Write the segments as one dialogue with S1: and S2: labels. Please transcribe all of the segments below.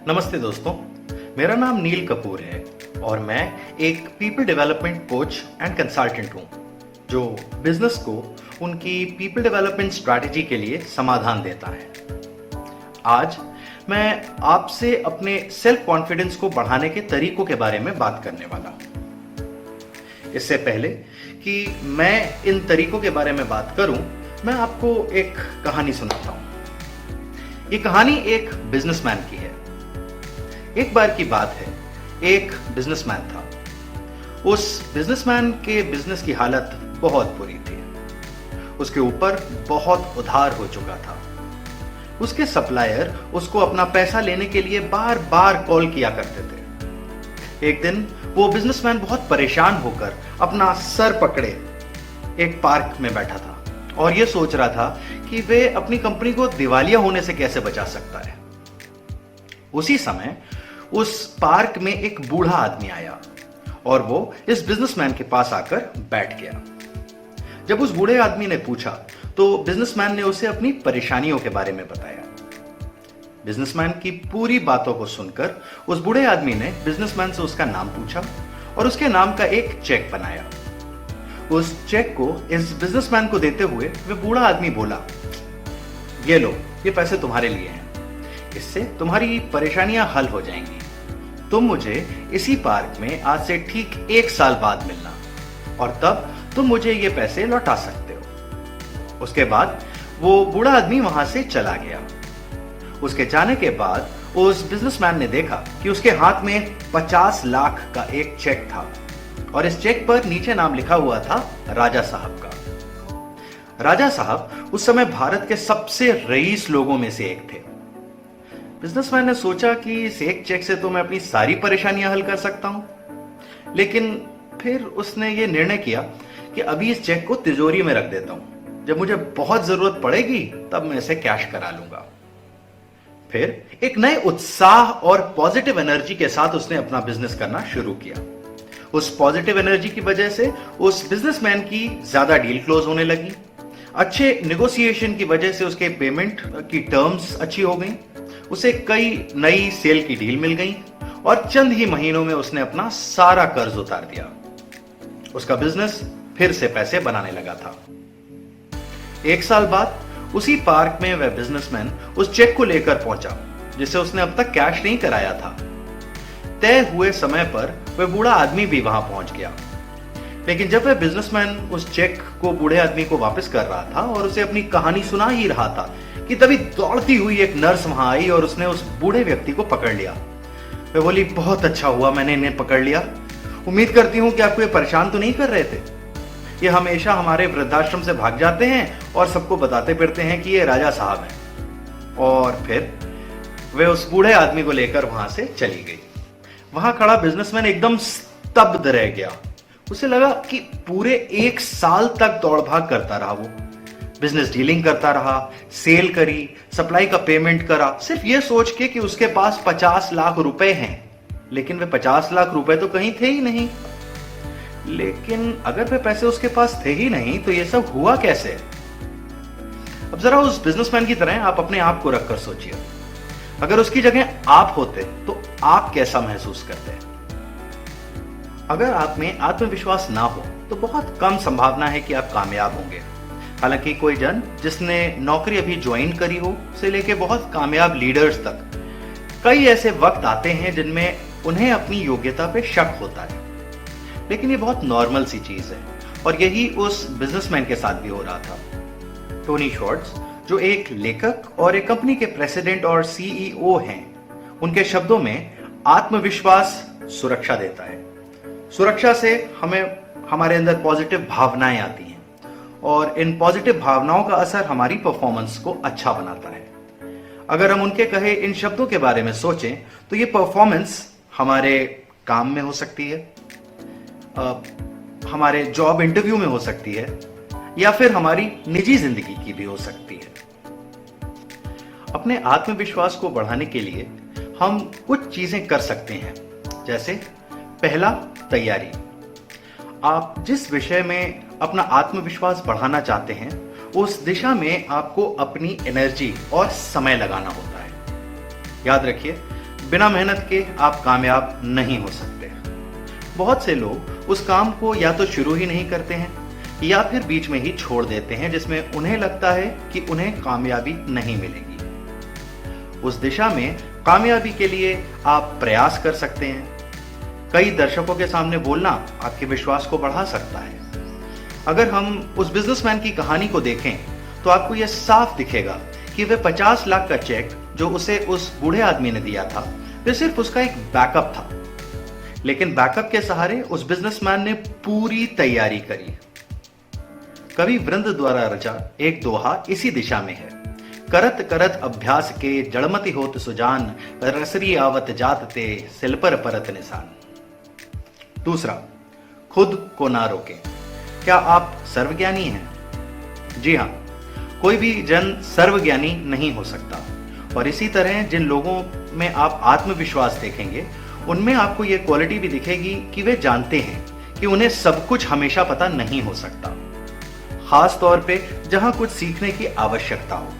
S1: नमस्ते दोस्तों, मेरा नाम नील कपूर है और मैं एक people development coach and consultant हूं जो बिजनेस को उनकी पीपल डेवलपमेंट स्ट्रैटेजी के लिए समाधान देता है। आज मैं आपसे अपने सेल्फ कॉन्फिडेंस को बढ़ाने के तरीकों के बारे में बात करने वाला हूं। इससे पहले कि मैं इन तरीकों के बारे में बात करूं, मैं आपको एक कहानी सुनाता हूं। ये कहानी एक बिजनेसमैन की है। एक बार की बात है, एक बिजनेसमैन था। उस बिजनेसमैन के बिजनेस की हालत बहुत बुरी थी। उसके ऊपर बहुत उधार हो चुका था। उसके सप्लायर उसको अपना पैसा लेने के लिए बार बार कॉल किया करते थे। एक दिन वो बिजनेसमैन बहुत परेशान होकर अपना सर पकड़े एक पार्क में बैठा था और ये सोच रहा था कि वे अपनी कंपनी को दिवालिया होने से कैसे बचा सकता है। उसी समय उस पार्क में एक बूढ़ा आदमी आया और वो इस बिजनेसमैन के पास आकर बैठ गया। जब उस बूढ़े आदमी ने पूछा तो बिजनेसमैन ने उसे अपनी परेशानियों के बारे में बताया। बिजनेसमैन की पूरी बातों को सुनकर उस बूढ़े आदमी ने बिजनेसमैन से उसका नाम पूछा और उसके नाम का एक चेक बनाया। उस चेक को इस बिजनेसमैन को देते हुए वह बूढ़ा आदमी बोला, ये लो, ये पैसे तुम्हारे लिए हैं। इससे तुम्हारी परेशानियां हल हो जाएंगी। तुम मुझे इसी पार्क में आज से ठीक 1 साल बाद मिलना और तब तुम मुझे ये पैसे लौटा सकते हो। उसके बाद वो बूढ़ा आदमी वहां से चला गया। उसके जाने के बाद उस बिजनेसमैन ने देखा कि उसके हाथ में 50 लाख का एक चेक था और इस चेक पर नीचे नाम लिखा हुआ था राजा साहब का। राजा साहब उस समय भारत के सबसे रईस लोगों में से एक थे। बिजनेसमैन ने सोचा कि इस एक चेक से तो मैं अपनी सारी परेशानियां हल कर सकता हूं, लेकिन फिर उसने ये निर्णय किया कि अभी इस चेक को तिजोरी में रख देता हूं। जब मुझे बहुत जरूरत पड़ेगी तब मैं इसे कैश करा लूंगा। फिर एक नए उत्साह और पॉजिटिव एनर्जी के साथ उसने अपना बिजनेस करना शुरू किया। उस पॉजिटिव एनर्जी की वजह से उस बिजनेसमैन की ज्यादा डील क्लोज होने लगी। अच्छे नेगोशिएशन की वजह से उसके पेमेंट की टर्म्स अच्छी हो गई। उसे कई नई सेल की डील मिल गई और चंद ही महीनों में उसने अपना सारा कर्ज उतार दिया। उसका बिजनेस फिर से पैसे बनाने लगा था। 1 साल बाद उसी पार्क में वह बिजनेसमैन उस चेक को लेकर पहुंचा जिसे उसने अब तक कैश नहीं कराया था। तय हुए समय पर वह बूढ़ा आदमी भी वहां पहुंच गया। लेकिन जब वह बिजनेसमैन उस चेक को बूढ़े आदमी को वापस कर रहा था और उसे अपनी कहानी सुना ही रहा था कि तभी दौड़ती हुई एक नर्स वहां आई और उसने उस बूढ़े व्यक्ति को पकड़ लिया। वह बोली, बहुत अच्छा हुआ मैंने इन्हें पकड़ लिया। उम्मीद करती हूं कि आपको ये परेशान तो नहीं कर रहे थे। ये हमेशा हमारे वृद्धाश्रम से भाग जाते हैं और सबको बताते फिरते हैं कि ये राजा साहब हैं। और फिर वे उस बूढ़े आदमी को लेकर वहां से चली गई। वहां खड़ा बिजनेसमैन एकदम स्तब्ध रह गया। उसे लगा कि पूरे 1 साल तक दौड़ भाग करता रहा। वो बिजनेस डीलिंग करता रहा, सेल करी, सप्लाई का पेमेंट करा, सिर्फ ये सोच के कि उसके पास 50 लाख रुपए हैं। लेकिन वे 50 लाख रुपए तो कहीं थे ही नहीं। लेकिन अगर वे पैसे उसके पास थे ही नहीं तो ये सब हुआ कैसे? अब जरा उस बिजनेसमैन की तरह आप अपने आप को रखकर सोचिए। अगर उसकी जगह आप होते तो आप कैसा महसूस करते? अगर आप में आत्मविश्वास ना हो तो बहुत कम संभावना है कि आप कामयाब होंगे। हालांकि कोई जन जिसने नौकरी अभी ज्वाइन करी हो से लेके बहुत कामयाब लीडर्स तक, कई ऐसे वक्त आते हैं जिनमें उन्हें अपनी योग्यता पे शक होता है। लेकिन ये बहुत नॉर्मल सी चीज है और यही उस बिजनेसमैन के साथ भी हो रहा था। टोनी शॉर्ट्स, जो एक लेखक और एक कंपनी के प्रेसिडेंट और सीईओ हैं, उनके शब्दों में आत्मविश्वास सुरक्षा देता है। सुरक्षा से हमें हमारे अंदर पॉजिटिव भावनाएं आती हैं और इन पॉजिटिव भावनाओं का असर हमारी परफॉर्मेंस को अच्छा बनाता है। अगर हम उनके कहे इन शब्दों के बारे में सोचें तो ये परफॉर्मेंस हमारे काम में हो सकती है, हमारे जॉब इंटरव्यू में हो सकती है या फिर हमारी निजी जिंदगी की भी हो सकती है। अपने आत्मविश्वास को बढ़ाने के लिए हम कुछ चीजें कर सकते हैं। जैसे पहला, तैयारी। आप जिस विषय में अपना आत्मविश्वास बढ़ाना चाहते हैं उस दिशा में आपको अपनी एनर्जी और समय लगाना होता है। याद रखिए, बिना मेहनत के आप कामयाब नहीं हो सकते। बहुत से लोग उस काम को या तो शुरू ही नहीं करते हैं या फिर बीच में ही छोड़ देते हैं, जिसमें उन्हें लगता है कि उन्हें कामयाबी नहीं मिलेगी। उस दिशा में कामयाबी के लिए आप प्रयास कर सकते हैं। कई दर्शकों के सामने बोलना आपके विश्वास को बढ़ा सकता है। अगर हम उस बिजनेसमैन की कहानी को देखें तो आपको यह साफ दिखेगा कि वह 50 लाख का चेक जो उसे उस बूढ़े आदमी ने दिया था, वह सिर्फ उसका एक बैकअप था। लेकिन बैकअप के सहारे उस बिजनेसमैन ने पूरी तैयारी करी। कवि वृंद द्वारा रचा एक दोहा इसी दिशा में है। करत करत अभ्यास के जड़मति होत सुजान, रसरी आवत जात ते सिल पर परत निशान। दूसरा, खुद को ना रोके। क्या आप सर्वज्ञानी हैं? जी हां, कोई भी जन सर्वज्ञानी नहीं हो सकता। और इसी तरह जिन लोगों में आप आत्मविश्वास देखेंगे, उनमें आपको यह क्वालिटी भी दिखेगी कि वे जानते हैं कि उन्हें सब कुछ हमेशा पता नहीं हो सकता, खास तौर पे जहां कुछ सीखने की आवश्यकता हो।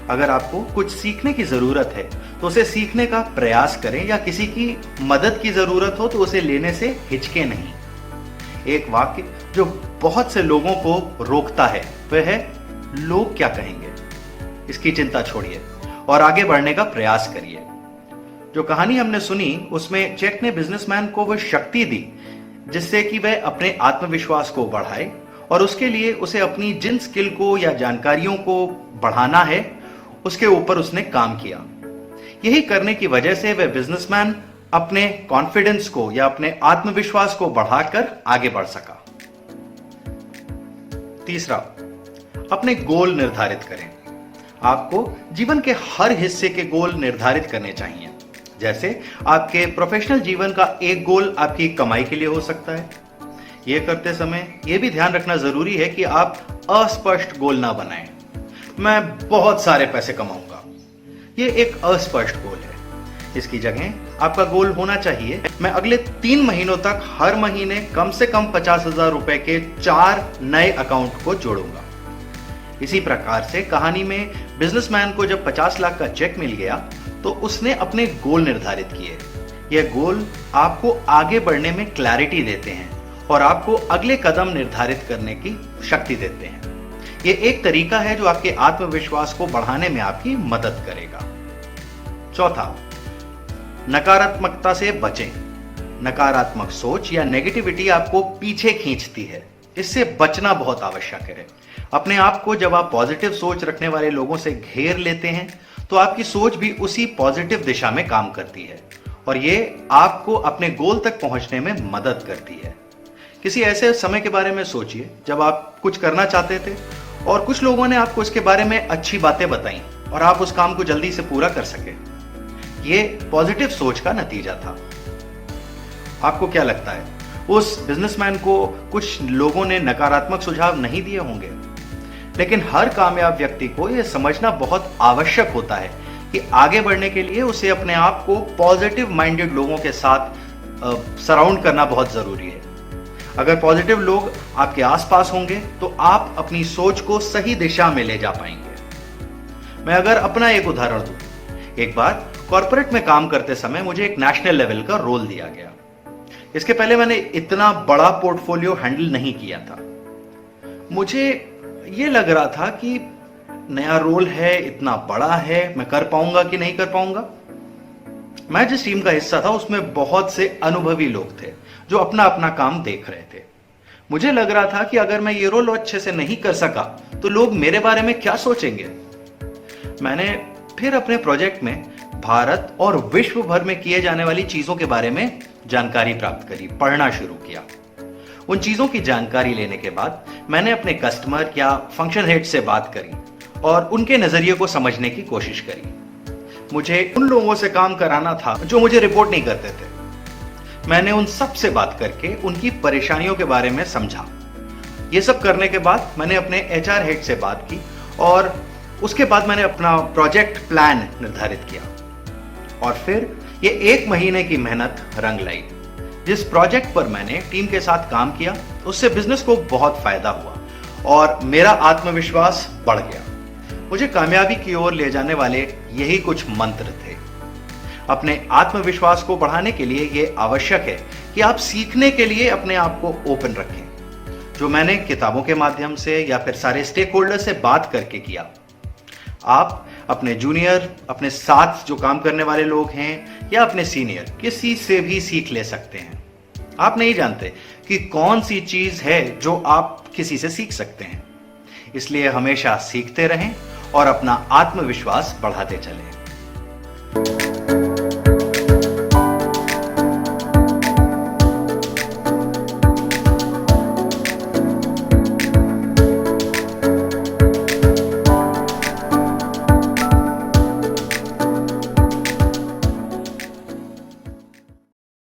S1: अगर आपको कुछ सीखने की जरूरत है तो उसे सीखने का प्रयास करें, या किसी की मदद की जरूरत हो तो उसे लेने से हिचके नहीं। एक वाक्य जो बहुत से लोगों को रोकता है वह है, लोग क्या कहेंगे। इसकी चिंता छोड़िए और आगे बढ़ने का प्रयास करिए। जो कहानी हमने सुनी उसमें चेक ने बिजनेसमैन को वह शक्ति दी जिससे कि वह अपने आत्मविश्वास को बढ़ाए, और उसके लिए उसे अपनी जिन स्किल को या जानकारियों को बढ़ाना है उसके ऊपर उसने काम किया। यही करने की वजह से वह बिजनेसमैन अपने कॉन्फिडेंस को या अपने आत्मविश्वास को बढ़ाकर आगे बढ़ सका। तीसरा, अपने गोल निर्धारित करें। आपको जीवन के हर हिस्से के गोल निर्धारित करने चाहिए। जैसे आपके प्रोफेशनल जीवन का एक गोल आपकी कमाई के लिए हो सकता है। यह करते समय यह भी ध्यान रखना जरूरी है कि आप अस्पष्ट गोल ना बनाएं। मैं बहुत सारे पैसे कमाऊंगा, यह एक अस्पष्ट गोल है। इसकी जगह आपका गोल होना चाहिए, मैं अगले 3 महीनों तक हर महीने कम से कम 50,000 रुपए के 4 नए अकाउंट को जोड़ूंगा। इसी प्रकार से कहानी में बिजनेसमैन को जब 50 लाख का चेक मिल गया तो उसने अपने गोल निर्धारित किए। यह गोल आपको आगे बढ़ने में क्लैरिटी देते हैं और आपको अगले कदम निर्धारित करने की शक्ति देते हैं। यह एक तरीका है जो आपके आत्मविश्वास को बढ़ाने में आपकी मदद करेगा। चौथा, नकारात्मकता से बचें। नकारात्मक सोच या नेगेटिविटी आपको पीछे खींचती है, इससे बचना बहुत आवश्यक है। अपने आप को जब आप पॉजिटिव सोच रखने वाले लोगों से घेर लेते हैं तो आपकी सोच भी उसी पॉजिटिव दिशा में काम करती है और ये आपको अपने गोल तक पहुंचने में मदद करती है। किसी ऐसे समय के बारे में सोचिए जब आप कुछ करना चाहते थे और कुछ लोगों ने आपको इसके बारे में अच्छी बातें बताई और आप उस काम को जल्दी से पूरा कर सके। ये पॉजिटिव सोच का नतीजा था। आपको क्या लगता है, उस बिजनेसमैन को कुछ लोगों ने नकारात्मक सुझाव नहीं दिए होंगे? लेकिन हर कामयाब व्यक्ति को यह समझना बहुत आवश्यक होता है कि आगे बढ़ने के लिए उसे अपने आप को पॉजिटिव माइंडेड लोगों के साथ सराउंड करना बहुत जरूरी है। अगर पॉजिटिव लोग आपके आसपास होंगे तो आप अपनी सोच को सही दिशा में ले जा पाएंगे। मैं अगर अपना एक उदाहरण दूं, एक बार कॉर्पोरेट में काम करते समय मुझे एक नेशनल लेवल का रोल दिया गया। इसके पहले मैंने इतना बड़ा पोर्टफोलियो हैंडल नहीं किया था। मुझे ये लग रहा था कि नया रोल है, इतना बड़ा है, मैं कर पाऊंगा कि नहीं कर पाऊंगा। मैं जिस टीम का हिस्सा था उसमें बहुत से अनुभवी लोग थे जो अपना अपना काम देख रहे थे। मुझे लग रहा था कि अगर मैं ये रोल अच्छे से नहीं कर सका तो लोग मेरे बारे में क्या सोचेंगे। मैंने फिर अपने प्रोजेक्ट में भारत और विश्व भर में किए जाने वाली चीजों के बारे में जानकारी प्राप्त करी, पढ़ना शुरू किया। उन चीजों की जानकारी लेने के बाद मैंने अपने कस्टमर या फंक्शन हेड से बात करी और उनके नजरिए को समझने की कोशिश करी। मुझे उन लोगों से काम कराना था जो मुझे रिपोर्ट नहीं करते थे। मैंने उन सब से बात करके उनकी परेशानियों के बारे में समझा। ये सब करने के बाद मैंने अपने एचआर हेड से बात की और उसके बाद मैंने अपना प्रोजेक्ट प्लान निर्धारित किया और फिर ये 1 महीने की मेहनत रंग लाई। जिस प्रोजेक्ट पर मैंने टीम के साथ काम किया उससे बिजनेस को बहुत फायदा हुआ और मेरा आत्मविश्वास बढ़ गया। मुझे कामयाबी की ओर ले जाने वाले यही कुछ मंत्र थे। अपने आत्मविश्वास को बढ़ाने के लिए ये आवश्यक है कि आप सीखने के लिए अपने आप को ओपन रखें, जो मैंने किताबों के माध्यम से या फिर सारे स्टेक होल्डर से बात करके किया। आप अपने जूनियर, अपने साथ जो काम करने वाले लोग हैं या अपने सीनियर, किसी से भी सीख ले सकते हैं। आप नहीं जानते कि कौन सी चीज है जो आप किसी से सीख सकते हैं, इसलिए हमेशा सीखते रहें और अपना आत्मविश्वास बढ़ाते चलें।